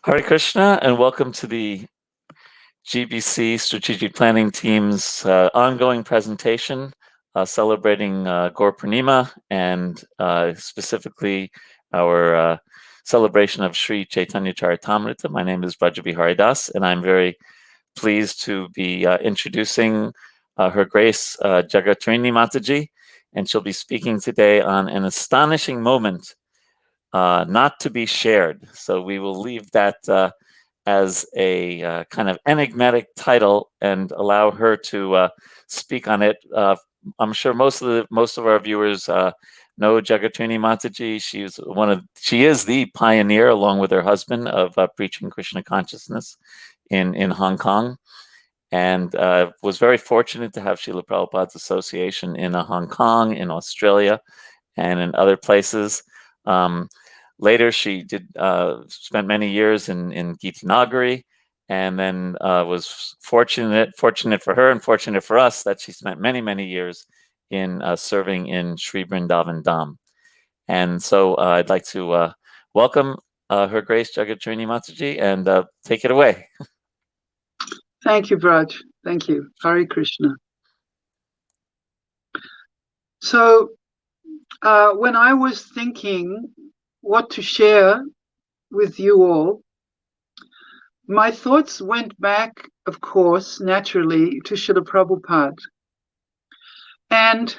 Hare Krishna, and welcome to the GBC Strategic Planning Team's ongoing presentation celebrating Gaur Purnima and specifically our celebration of Sri Chaitanya Charitamrita. My name is Braja Das, and I'm very pleased to be introducing Her Grace Jagattarini Mataji, and she'll be speaking today on an astonishing moment not to be shared. So we will leave that as a kind of enigmatic title and allow her to speak on it. I'm sure most of our viewers know Jagattarini Mataji. She is the pioneer, along with her husband, of preaching Krishna consciousness in Hong Kong, and was very fortunate to have Srila Prabhupada's association in Hong Kong, in Australia, and in other places. Later, she spent many years in Gita Nagari, and then was fortunate for her and fortunate for us that she spent many years in serving in Sri Vrindavan Dhama. And so I'd like to welcome Her Grace Jagattarini Mataji and take it away. Thank you, Braj. Thank you. Hare Krishna. So when I was thinking what to share with you all, my thoughts went back, of course, naturally, to Srila Prabhupada. And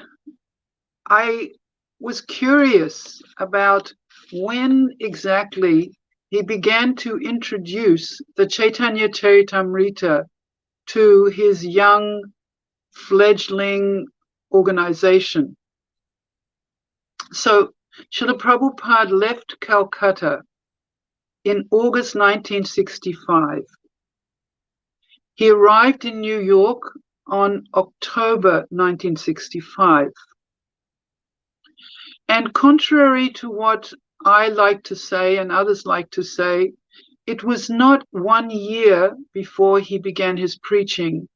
I was curious about when exactly he began to introduce the Chaitanya Charitamrita to his young fledgling organization. So Srila Prabhupada left Calcutta in August 1965. He arrived in New York on October 1965. And contrary to what I like to say and others like to say, it was not 1 year before he began his preaching.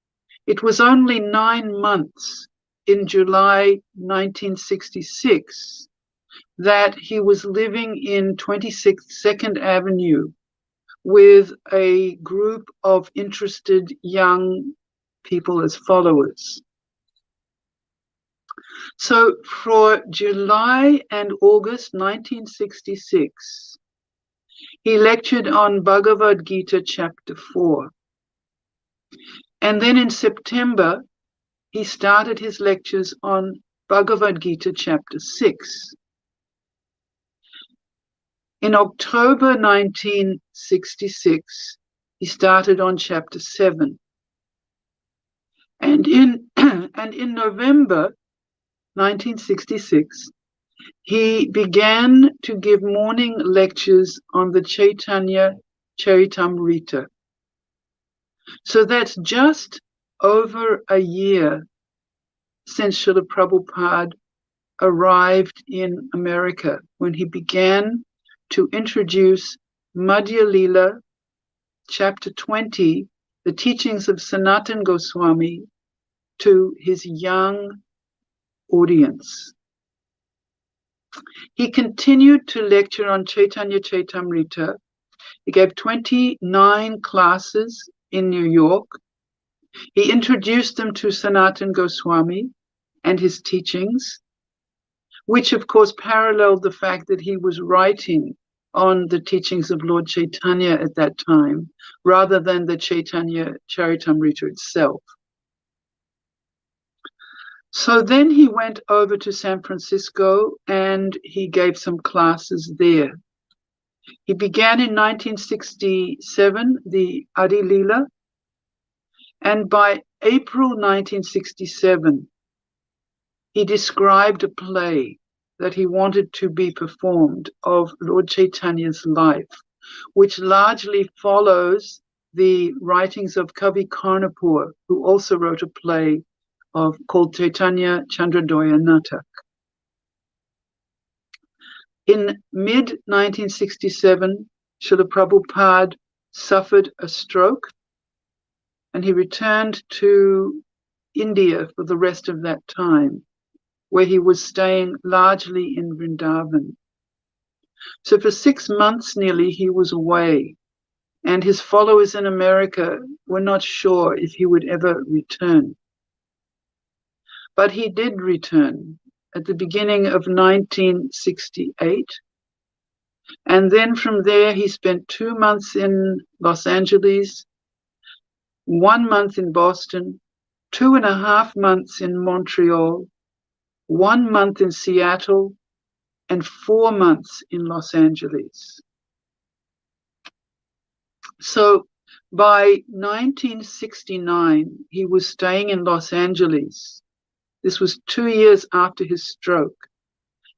It was only 9 months in July 1966 that he was living in 22nd Avenue with a group of interested young people as followers. So for July and August 1966, he lectured on Bhagavad Gita chapter 4. And then in September, he started his lectures on Bhagavad Gita chapter 6. In October 1966, he started on chapter 7. And in November 1966, he began to give morning lectures on the Chaitanya Charitamrita. So that's just over a year since Srila Prabhupada arrived in America, when he began to introduce Madhya Lila, chapter 20, the teachings of Sanatana Goswami, to his young audience. He continued to lecture on Chaitanya Charitamrita. He gave 29 classes in New York. He introduced them to Sanatana Goswami and his teachings, which of course paralleled the fact that he was writing on the teachings of Lord Chaitanya at that time, rather than the Chaitanya Charitamrita itself. So then he went over to San Francisco and he gave some classes there. He began in 1967, the Adi Lila, and by April 1967, he described a play that he wanted to be performed of Lord Chaitanya's life, which largely follows the writings of Kavi Karnapur, who also wrote a play called Chaitanya Chandradoya Natak. In mid-1967, Srila Prabhupada suffered a stroke, and he returned to India for the rest of that time, where he was staying largely in Vrindavan. So for 6 months nearly, he was away. and his followers in America were not sure if he would ever return. But he did return at the beginning of 1968. And then from there, he spent 2 months in Los Angeles, 1 month in Boston, 2.5 months in Montreal, 1 month in Seattle, and 4 months in Los Angeles. So by 1969, he was staying in Los Angeles. This was 2 years after his stroke.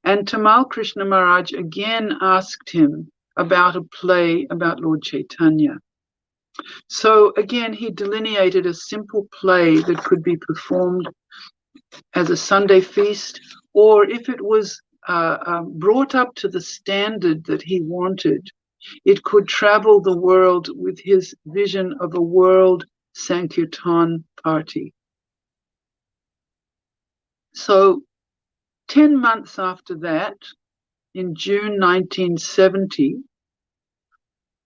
And Tamal Krishna Maharaj again asked him about a play about Lord Chaitanya. So again, he delineated a simple play that could be performed as a Sunday feast, or if it was brought up to the standard that he wanted, it could travel the world with his vision of a world Sankirtan party. So 10 months after that, in June 1970,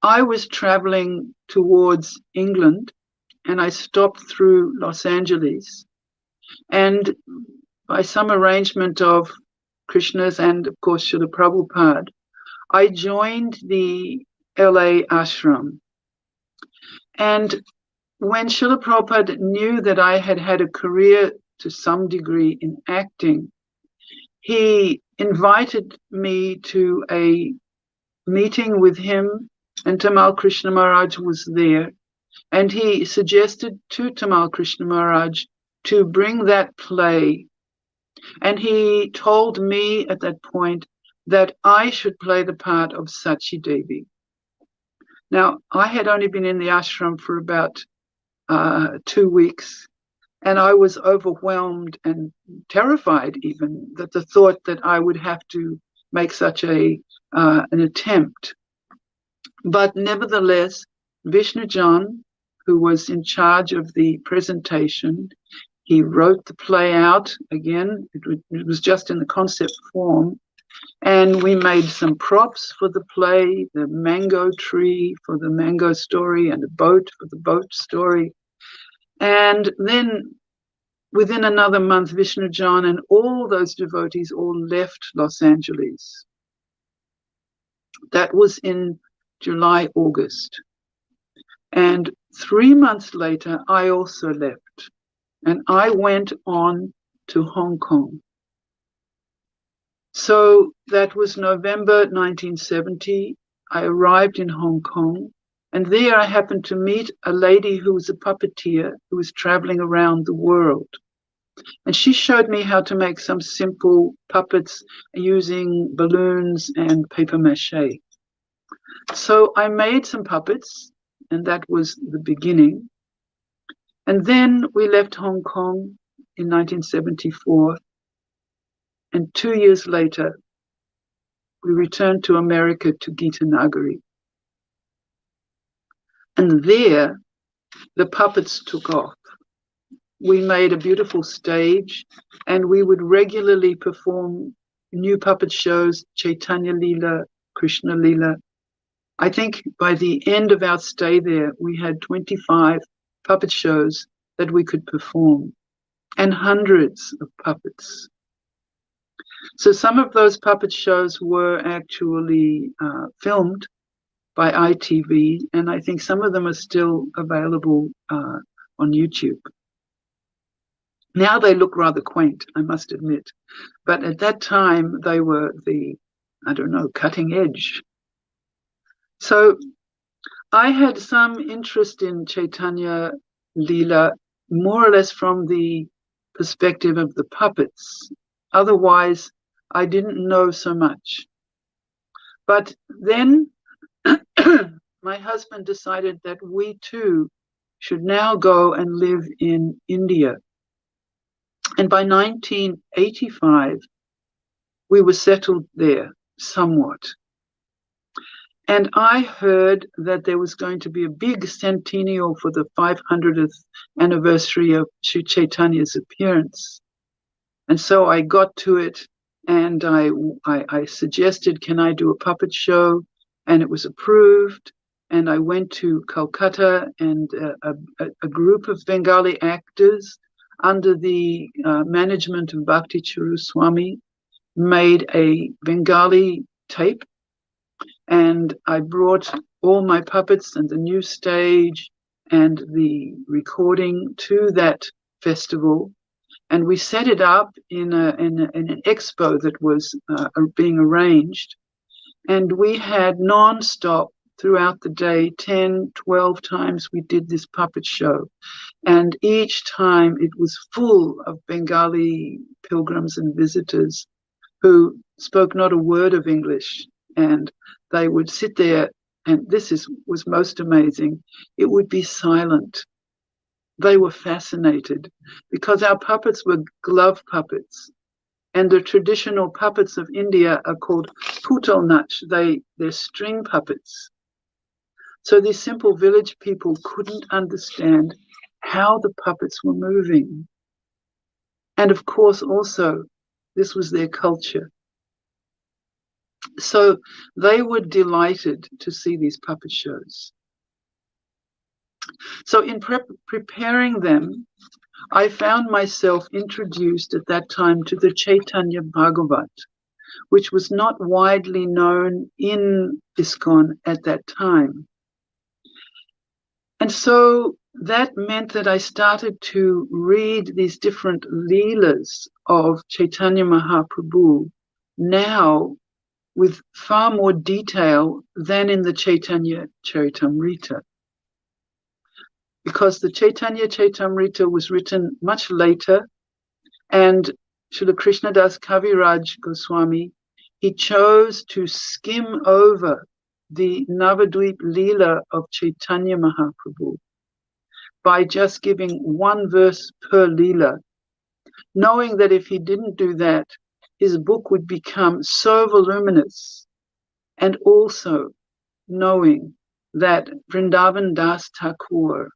I was traveling towards England, and I stopped through Los Angeles. And by some arrangement of Krishna's and, of course, Srila Prabhupada, I joined the LA ashram. And when Srila Prabhupada knew that I had had a career to some degree in acting, he invited me to a meeting with him, and Tamal Krishna Maharaj was there. And he suggested to Tamal Krishna Maharaj to bring that play. And he told me at that point that I should play the part of Sachi Devi. Now, I had only been in the ashram for about 2 weeks, and I was overwhelmed and terrified even that the thought that I would have to make such an attempt. But nevertheless, Vishnujan, who was in charge of the presentation, he wrote the play out again. It was just in the concept form. And we made some props for the play, the mango tree for the mango story and a boat for the boat story. And then within another month, Vishnujan and all those devotees all left Los Angeles. That was in July, August. And 3 months later, I also left. And I went on to Hong Kong. So that was November 1970. I arrived in Hong Kong. And there I happened to meet a lady who was a puppeteer who was traveling around the world. And she showed me how to make some simple puppets using balloons and paper mache. So I made some puppets, and that was the beginning. And then we left Hong Kong in 1974. And 2 years later, we returned to America to Gita Nagari. And there, the puppets took off. We made a beautiful stage, and we would regularly perform new puppet shows, Chaitanya Leela, Krishna Leela. I think by the end of our stay there, we had 25 puppet shows that we could perform, and hundreds of puppets. So some of those puppet shows were actually filmed by ITV, and I think some of them are still available on YouTube. Now they look rather quaint, I must admit. But at that time, they were the, cutting edge. So I had some interest in Chaitanya Leela, more or less from the perspective of the puppets. Otherwise, I didn't know so much. But then my husband decided that we too should now go and live in India. And by 1985, we were settled there somewhat. And I heard that there was going to be a big centennial for the 500th anniversary of Sri Chaitanya's appearance. And so I got to it, and I suggested, can I do a puppet show? And it was approved. and I went to Calcutta, and a group of Bengali actors under the management of Bhakti Charu Swami made a Bengali tape, and I brought all my puppets and the new stage and the recording to that festival, and we set it up in an expo that was being arranged, and we had non-stop throughout the day, 10, 12 times we did this puppet show, and each time it was full of Bengali pilgrims and visitors who spoke not a word of English, and they would sit there, and was most amazing. It would be silent. They were fascinated because our puppets were glove puppets, and the traditional puppets of India are called putal nach. They're string puppets. So these simple village people couldn't understand how the puppets were moving. And of course, also, this was their culture. So they were delighted to see these puppet shows. So in preparing them, I found myself introduced at that time to the Chaitanya Bhagavat, which was not widely known in ISKCON at that time. And so that meant that I started to read these different leelas of Chaitanya Mahaprabhu now with far more detail than in the Chaitanya Charitamrita. Because the Chaitanya Charitamrita was written much later, and Srila Krishnadas Kaviraj Goswami, he chose to skim over the Navadvip Leela of Chaitanya Mahaprabhu by just giving one verse per Leela, knowing that if he didn't do that, his book would become so voluminous, and also knowing that Vrindavan Das Thakur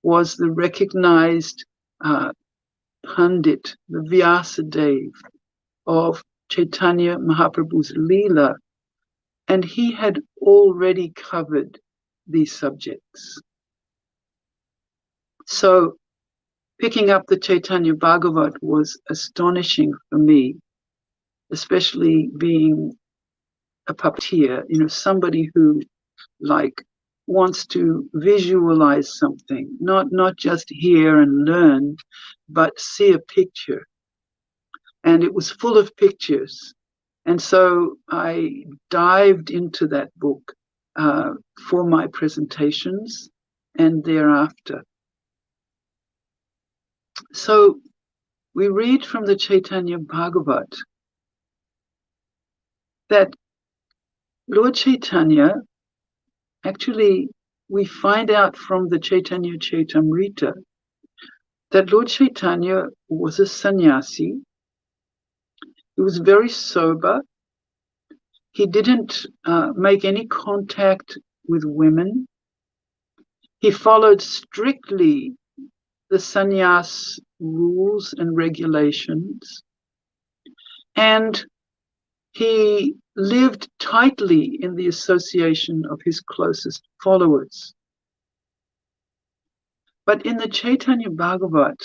was the recognized Pandit, the Vyasadeva of Chaitanya Mahaprabhu's Leela, and he had already covered these subjects. So picking up the Chaitanya Bhagavat was astonishing for me, especially being a puppeteer, somebody who wants to visualize something, not just hear and learn, but see a picture. And it was full of pictures. And so I dived into that book for my presentations and thereafter. So we read from the Chaitanya Bhagavat that Lord Chaitanya, actually, we find out from the Chaitanya Charitamrita that Lord Chaitanya was a sannyasi. He was very sober. He didn't make any contact with women. He followed strictly the sannyas rules and regulations. And he lived tightly in the association of his closest followers. But in the Chaitanya Bhagavat,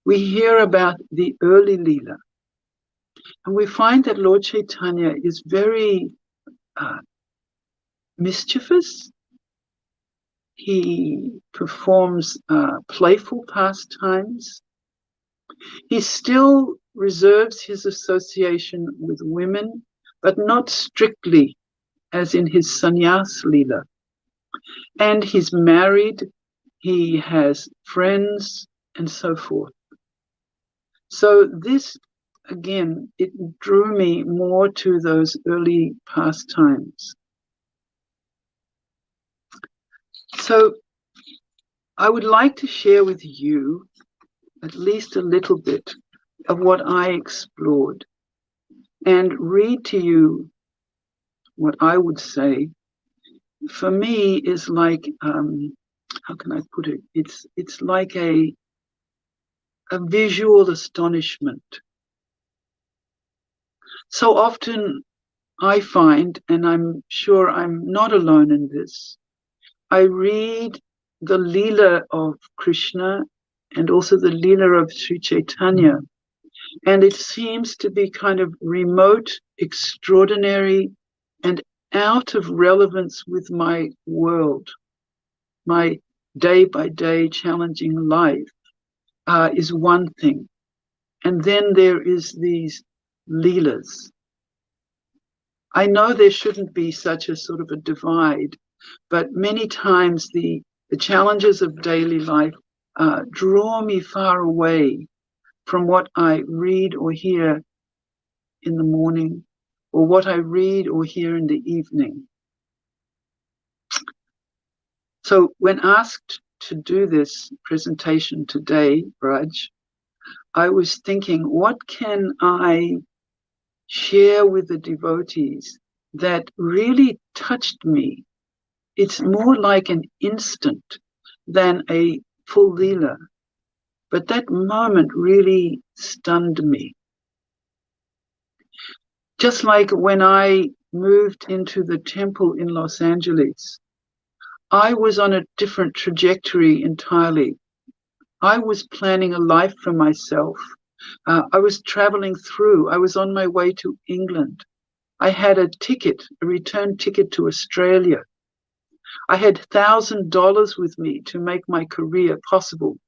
we hear about the early Leela. And we find that Lord Chaitanya is very mischievous. He performs playful pastimes. He still reserves his association with women, but not strictly as in his sannyas Leela. And he's married, he has friends, and so forth. So this, again, it drew me more to those early pastimes. So I would like to share with you at least a little bit of what I explored and read to you what I would say for me is like, how can I put it? It's like a visual astonishment. So often I find, and I'm sure I'm not alone in this, I read the Leela of Krishna and also the Leela of Sri Chaitanya, and it seems to be kind of remote, extraordinary, and out of relevance with my world. My day-by-day challenging life is one thing. And then there is these Leelas. I know there shouldn't be such a sort of a divide, but many times the challenges of daily life draw me far away from what I read or hear in the morning, or what I read or hear in the evening. So when asked to do this presentation today, Braj, I was thinking, what can I share with the devotees that really touched me? It's more like an instant than a full Leela, but that moment really stunned me. Just like when I moved into the temple in Los Angeles, I was on a different trajectory entirely. I was planning a life for myself. I was traveling through. I was on my way to England. I had a ticket, a return ticket to Australia. I had $1,000 with me to make my career possible.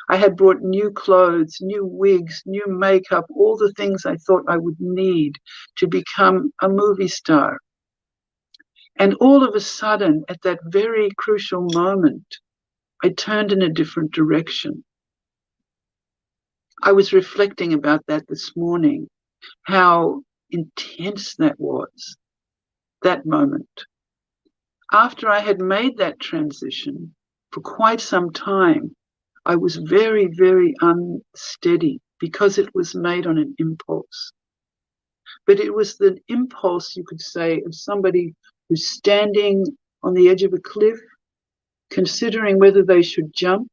I had brought new clothes, new wigs, new makeup, all the things I thought I would need to become a movie star. And all of a sudden, at that very crucial moment, I turned in a different direction. I was reflecting about that this morning, how intense that was, that moment. After I had made that transition, for quite some time, I was very, very unsteady because it was made on an impulse. But it was the impulse, you could say, of somebody who's standing on the edge of a cliff, considering whether they should jump,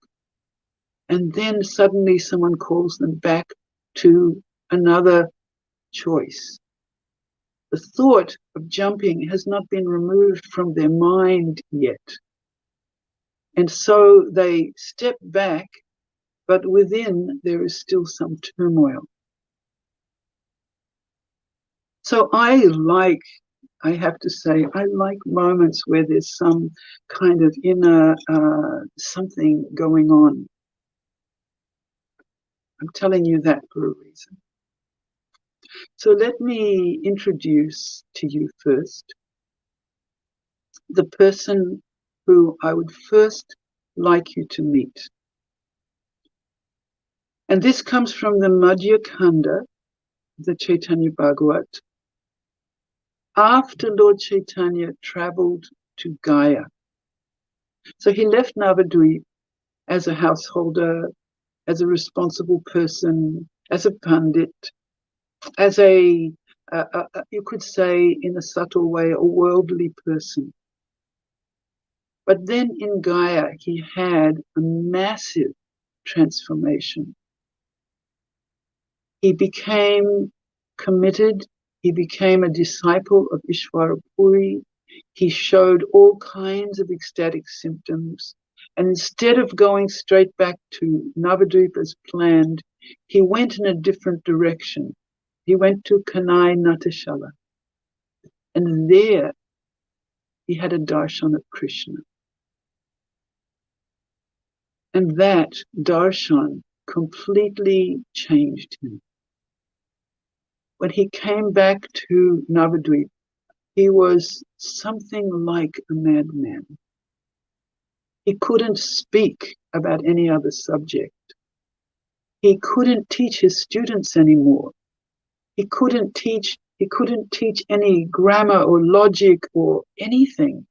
and then suddenly someone calls them back to another choice. The thought of jumping has not been removed from their mind yet. And so they step back, but within there is still some turmoil. So I have to say, I like moments where there's some kind of inner something going on. I'm telling you that for a reason. So let me introduce to you first the person who I would first like you to meet. And this comes from the Madhya Kanda, the Chaitanya Bhagavat. After Lord Chaitanya traveled to Gaya. So he left Navadvip as a householder, as a responsible person, as a pandit, as you could say in a subtle way, a worldly person. But then in Gaya, he had a massive transformation. He became committed. He became a disciple of Ishvara Puri. He showed all kinds of ecstatic symptoms. And instead of going straight back to Navadvip as planned, he went in a different direction. He went to Kanai Natashala. And there he had a darshan of Krishna. And that darshan completely changed him. When he came back to Navadvip, he was something like a madman. He couldn't speak about any other subject. He couldn't teach his students anymore. He couldn't teach any grammar or logic or anything.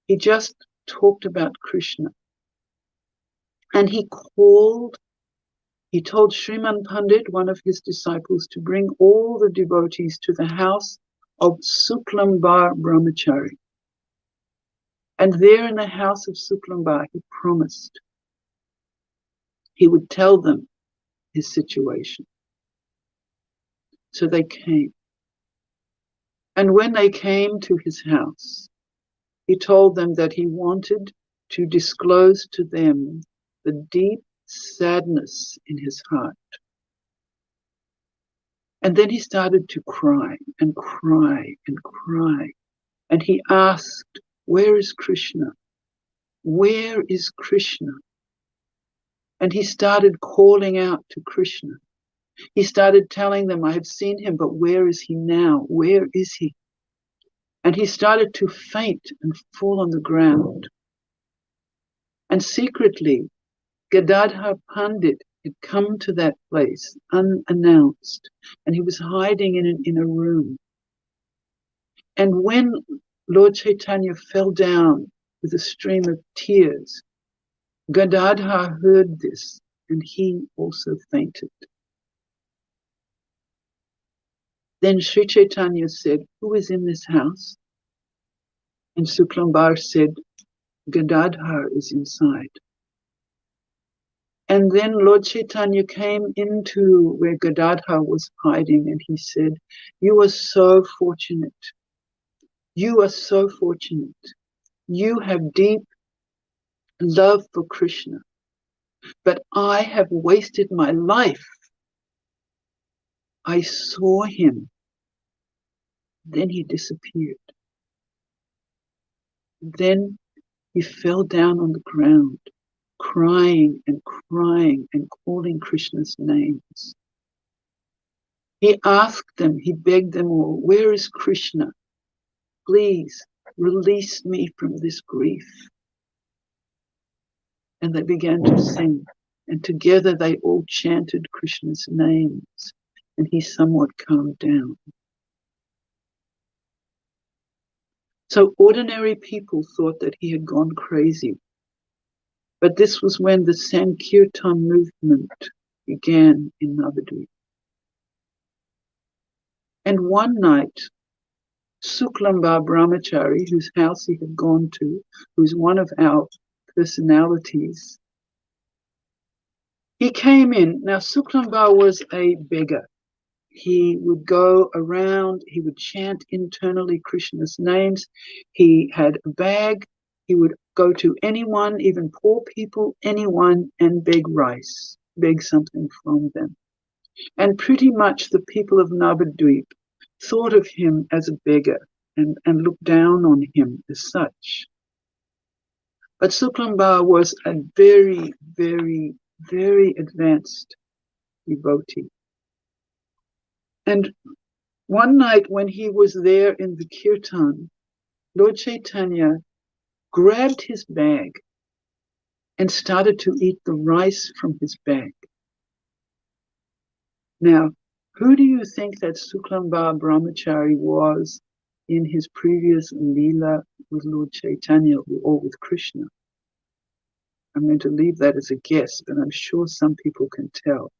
He just talked about Krishna. And he told Sriman Pandit, one of his disciples, to bring all the devotees to the house of Suklambar Brahmachari. And there in the house of Suklambar, he promised he would tell them his situation. So they came. And when they came to his house, he told them that he wanted to disclose to them the deep sadness in his heart. And then he started to cry and cry and cry. And he asked, "Where is Krishna? Where is Krishna?" And he started calling out to Krishna. He started telling them, "I have seen him, but where is he now? Where is he?" And he started to faint and fall on the ground. And secretly, Gadadhar Pandit had come to that place unannounced, and he was hiding in a room. And when Lord Chaitanya fell down with a stream of tears, Gadadhar heard this, and he also fainted. Then Sri Chaitanya said, "Who is in this house?" And Suklambar said, "Gadadhar is inside." And then Lord Chaitanya came into where Gadadhar was hiding, and he said, "You are so fortunate. You are so fortunate. You have deep love for Krishna, but I have wasted my life. I saw him. Then he disappeared. Then he fell down on the ground, crying and crying and calling Krishna's names. He asked them, he begged them all, "Where is Krishna? Please release me from this grief." And they began to sing, and together they all chanted Krishna's names, and he somewhat calmed down. So ordinary people thought that he had gone crazy. But this was when the Sankirtan movement began in Navadvip. And one night, Suklambar Brahmachari, whose house he had gone to, who's one of our personalities, he came in. Now, Suklambar was a beggar. He would go around, he would chant internally Krishna's names. He had a bag. He would go to anyone, even poor people, anyone, and beg rice, beg something from them. And pretty much the people of Navadvip thought of him as a beggar and looked down on him as such. But Suklambar was a very, very, very advanced devotee. And one night when he was there in the kirtan, Lord Chaitanya grabbed his bag and started to eat the rice from his bag. Now, who do you think that Suklambar Brahmachari was in his previous Leela with Lord Chaitanya or with Krishna? I'm going to leave that as a guess, but I'm sure some people can tell.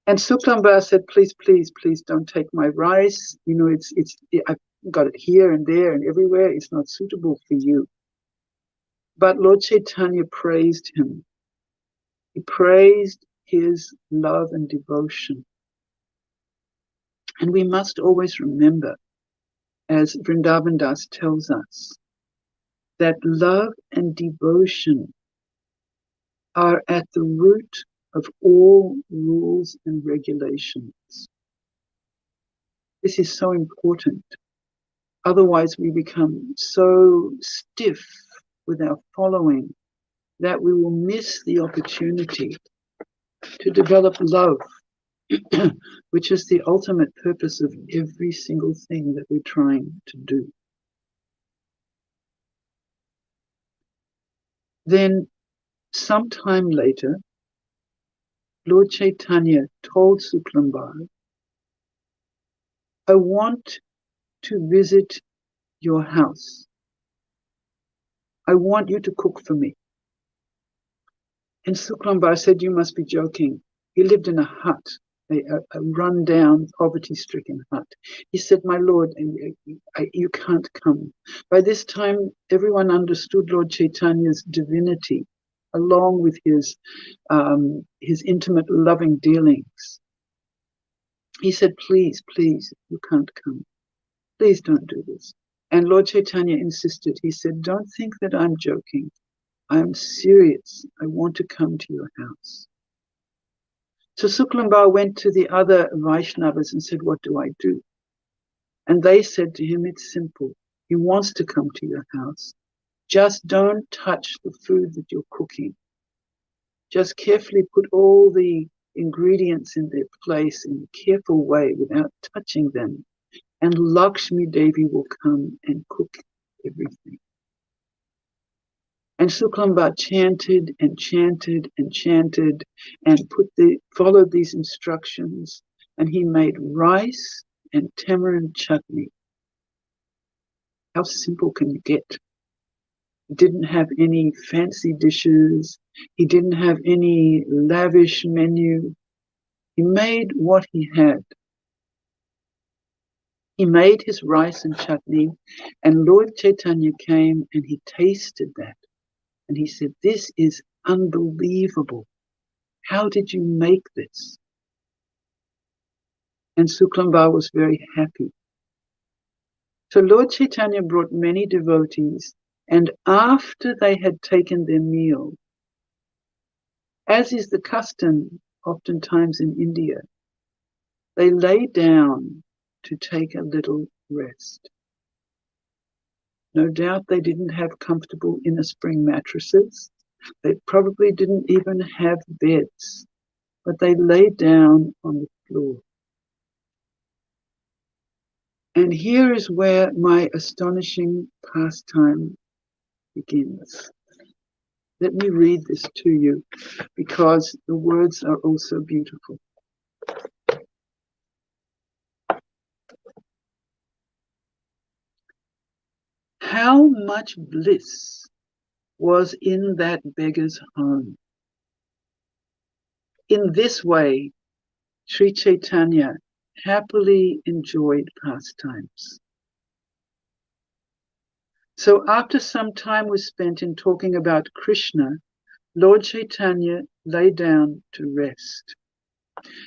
And Suklambar said, "Please, please, please don't take my rice. You know, I've got it here and there and everywhere. It's not suitable for you." But Lord Chaitanya praised him. He praised his love and devotion. And we must always remember, as Vrindavan Das tells us, that love and devotion are at the root of all rules and regulations. This is so important. Otherwise, we become so stiff with our following that we will miss the opportunity to develop love, which is the ultimate purpose of every single thing that we're trying to do. Then, sometime later, Lord Chaitanya told Suklambar, "I want to visit your house. I want you to cook for me." And Suklambar said, "You must be joking." He lived in a hut, a run-down, poverty-stricken hut. He said, "My lord, you can't come." By this time, everyone understood Lord Chaitanya's divinity, along with his intimate, loving dealings. He said, "Please, please, you can't come. Please don't do this." And Lord Chaitanya insisted. He said, don't think that I'm joking. I'm serious. I want to come to your house. So Suklambar went to the other Vaishnavas and said, what do I do? And they said to him, it's simple. He wants to come to your house. Just don't touch the food that you're cooking. Just carefully put all the ingredients in their place in a careful way without touching them. And Lakshmi Devi will come and cook everything. And Suklambar chanted and chanted and chanted and followed these instructions. And he made rice and tamarind chutney. How simple can you get? He didn't have any fancy dishes. He didn't have any lavish menu. He made what he had. He made his rice and chutney, and Lord Chaitanya came and he tasted that. And he said, this is unbelievable. How did you make this? And Suklambar was very happy. So Lord Chaitanya brought many devotees, and after they had taken their meal, as is the custom oftentimes in India, they lay down to take a little rest. No doubt they didn't have comfortable inner spring mattresses. They probably didn't even have beds, but they lay down on the floor. And here is where my astonishing pastime begins. Let me read this to you because the words are also beautiful. How much bliss was in that beggar's home. In this way, Sri Chaitanya happily enjoyed pastimes. So after some time was spent in talking about Krishna, Lord Chaitanya lay down to rest.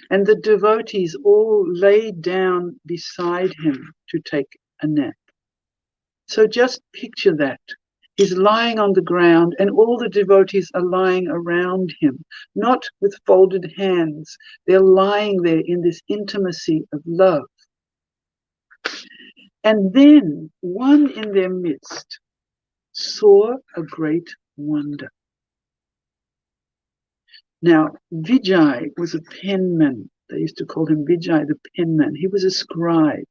And the devotees all lay down beside him to take a nap. So just picture that. He's lying on the ground and all the devotees are lying around him, not with folded hands. They're lying there in this intimacy of love. And then one in their midst saw a great wonder. Now, Vijay was a penman. They used to call him Vijay the penman. He was a scribe,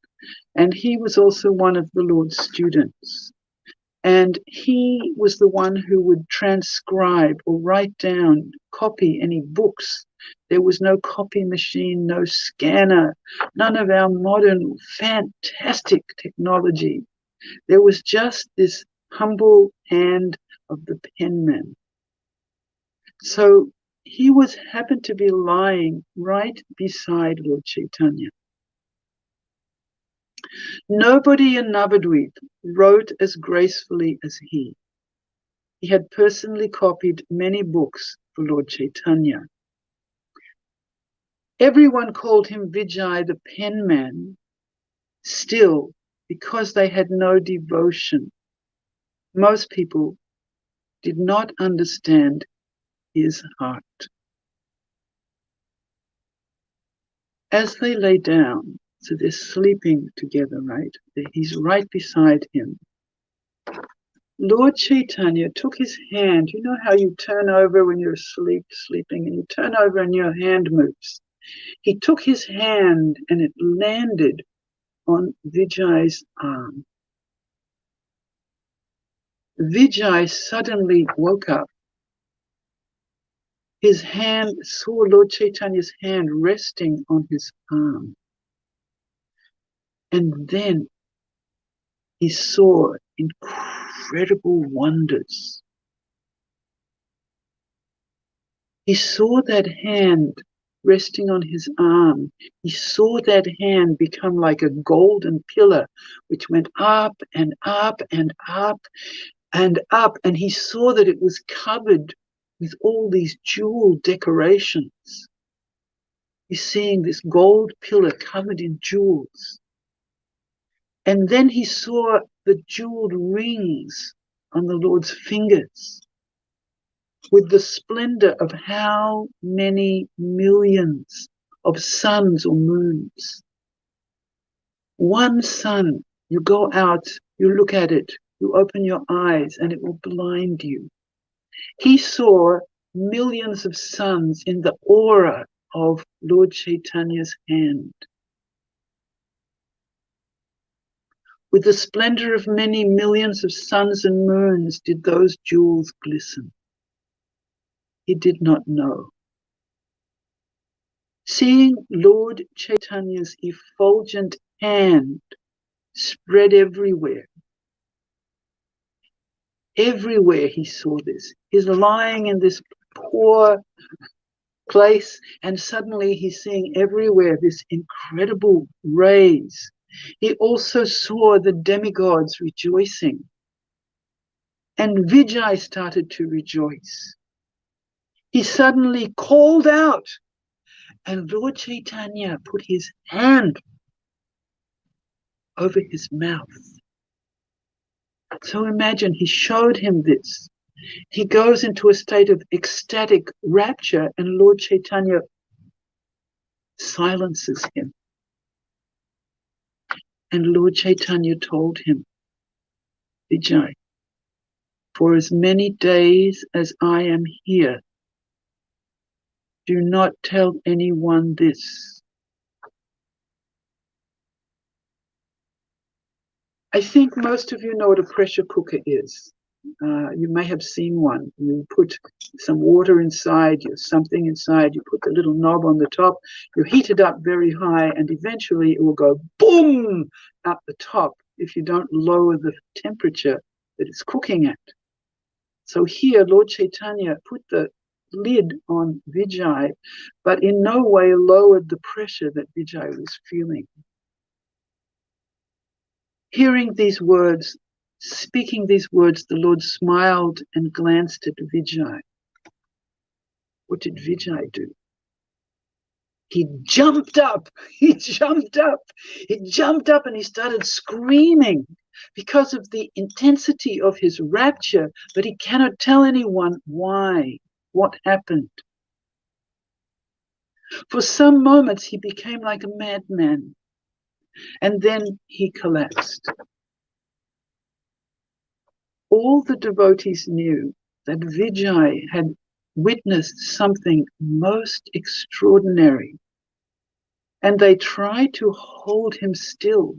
and he was also one of the Lord's students. And he was the one who would transcribe or write down, copy any books. There was no copy machine, no scanner, none of our modern fantastic technology. There was just this humble hand of the penman. So he happened to be lying right beside Lord Chaitanya. Nobody in Navadvip wrote as gracefully as he. He had personally copied many books for Lord Chaitanya. Everyone called him Vijay the penman. Still, because they had no devotion, most people did not understand his heart. As they lay down, so they're sleeping together, right? He's right beside him. Lord Chaitanya took his hand. You know how you turn over when you're sleeping, and you turn over and your hand moves. He took his hand and it landed on Vijay's arm. Vijay suddenly woke up. His hand saw Lord Chaitanya's hand resting on his arm. And then he saw incredible wonders. He saw that hand resting on his arm. He saw that hand become like a golden pillar, which went up and up and up and up. And he saw that it was covered with all these jewel decorations. He's seeing this gold pillar covered in jewels. And then he saw the jeweled rings on the Lord's fingers, with the splendor of how many millions of suns or moons. One sun, you go out, you look at it, you open your eyes, and it will blind you. He saw millions of suns in the aura of Lord Chaitanya's hand. With the splendor of many millions of suns and moons did those jewels glisten. He did not know. Seeing Lord Chaitanya's effulgent hand spread everywhere, everywhere he saw this. He's lying in this poor place, and suddenly he's seeing everywhere this incredible rays. He also saw the demigods rejoicing, and Vijay started to rejoice. He suddenly called out, and Lord Chaitanya put his hand over his mouth. So imagine, he showed him this. He goes into a state of ecstatic rapture, and Lord Chaitanya silences him. And Lord Chaitanya told him, Vijay, for as many days as I am here, do not tell anyone this. I think most of you know what a pressure cooker is. You may have seen one. You put some water inside, something inside, you put the little knob on the top, you heat it up very high, and eventually it will go boom out the top if you don't lower the temperature that it's cooking at. So here, Lord Chaitanya put the lid on Vijay, but in no way lowered the pressure that Vijay was feeling. Hearing these words, speaking these words, the Lord smiled and glanced at Vijay. What did Vijay do? He jumped up. He jumped up. He jumped up and he started screaming because of the intensity of his rapture, but he cannot tell anyone why, what happened. For some moments, he became like a madman, and then he collapsed. All the devotees knew that Vijay had witnessed something most extraordinary, and they tried to hold him still,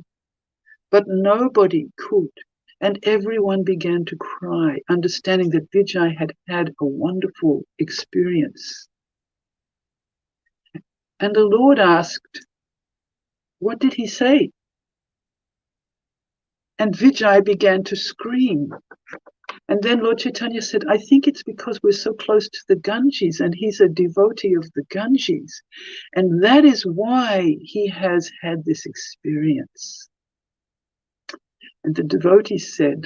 but nobody could, and everyone began to cry, understanding that Vijay had had a wonderful experience. And the Lord asked, what did he say? And Vijay began to scream. And then Lord Chaitanya said, I think it's because we're so close to the Ganges, and he's a devotee of the Ganges. And that is why he has had this experience. And the devotee said,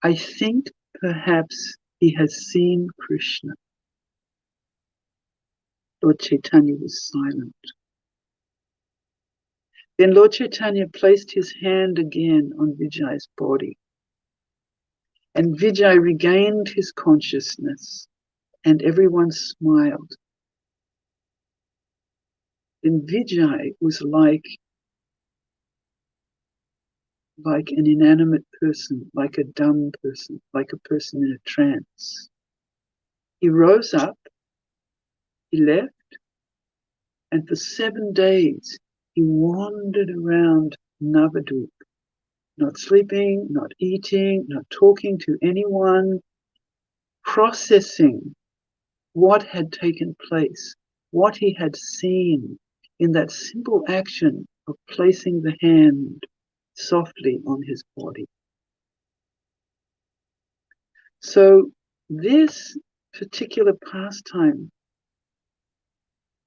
I think perhaps he has seen Krishna. Lord Chaitanya was silent. Then Lord Chaitanya placed his hand again on Vijay's body. And Vijay regained his consciousness, and everyone smiled. Then Vijay was like an inanimate person, like a dumb person, like a person in a trance. He rose up, he left, and for 7 days he wandered around Navadvip, not sleeping, not eating, not talking to anyone, processing what had taken place, what he had seen in that simple action of placing the hand softly on his body. So this particular pastime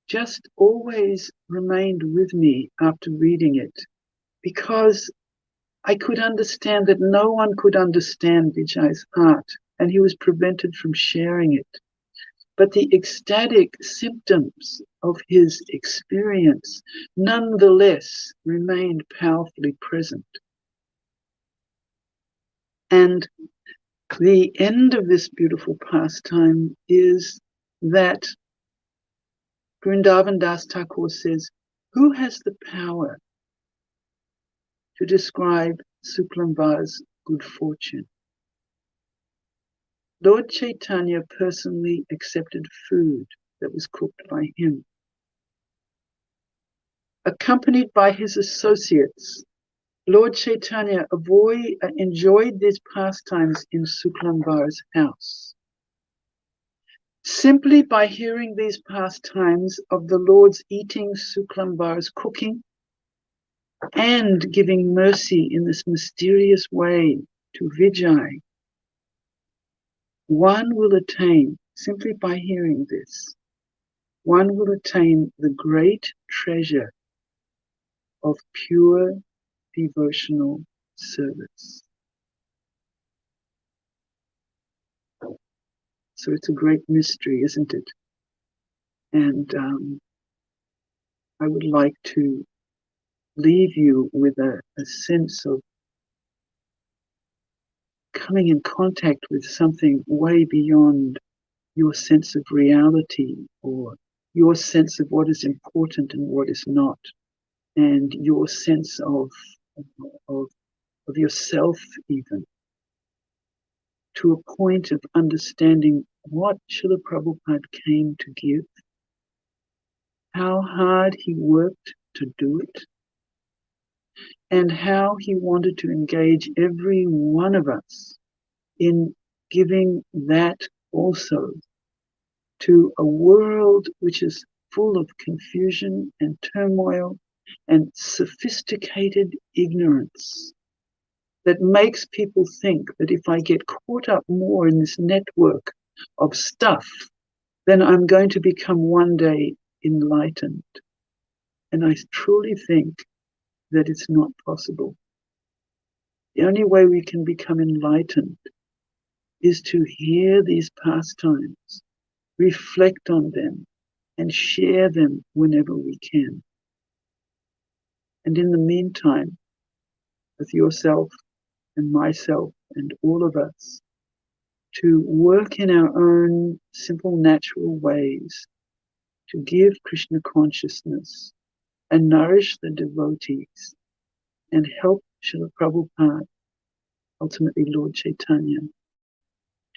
just always remained with me after reading it, because I could understand that no one could understand Vijay's heart, and he was prevented from sharing it. But the ecstatic symptoms of his experience nonetheless remained powerfully present. And the end of this beautiful pastime is that Vrindavan Das Thakur says, who has the power to describe Suklambar's good fortune? Lord Chaitanya personally accepted food that was cooked by him. Accompanied by his associates, Lord Chaitanya enjoyed these pastimes in Suklambar's house. Simply by hearing these pastimes of the Lord's eating, Suklambar's cooking, and giving mercy in this mysterious way to Vijay, one will attain, simply by hearing this, one will attain the great treasure of pure devotional service. So it's a great mystery, isn't it? And I would like to leave you with a sense of coming in contact with something way beyond your sense of reality or your sense of what is important and what is not, and your sense of yourself even, to a point of understanding what Srila Prabhupada came to give, how hard he worked to do it, and how he wanted to engage every one of us in giving that also to a world which is full of confusion and turmoil and sophisticated ignorance that makes people think that if I get caught up more in this network of stuff, then I'm going to become one day enlightened. And I truly think that it's not possible. The only way we can become enlightened is to hear these pastimes, reflect on them, and share them whenever we can. And in the meantime, with yourself and myself and all of us, to work in our own simple, natural ways to give Krishna consciousness and nourish the devotees and help Srila Prabhupada, ultimately Lord Chaitanya,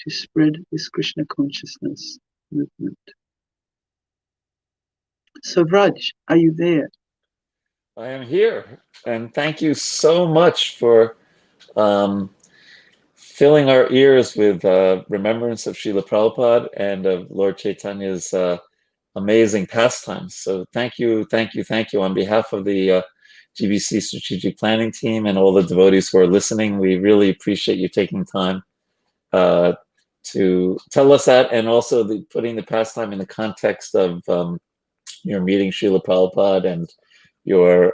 to spread this Krishna consciousness movement. So Raj, are you there? I am here, and thank you so much for filling our ears with remembrance of Srila Prabhupada and of Lord Chaitanya's amazing pastimes. So thank you, thank you, thank you. On behalf of the GBC Strategic Planning Team and all the devotees who are listening, we really appreciate you taking time to tell us that, and also putting the pastime in the context of your meeting Srila Prabhupada and your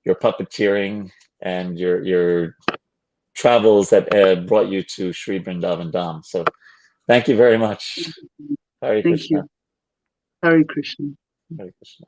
puppeteering and your travels that brought you to Sri Vrindavan Dhama. So thank you very much. Hare Thank Krishna. you. Hare Krishna. Hare Krishna.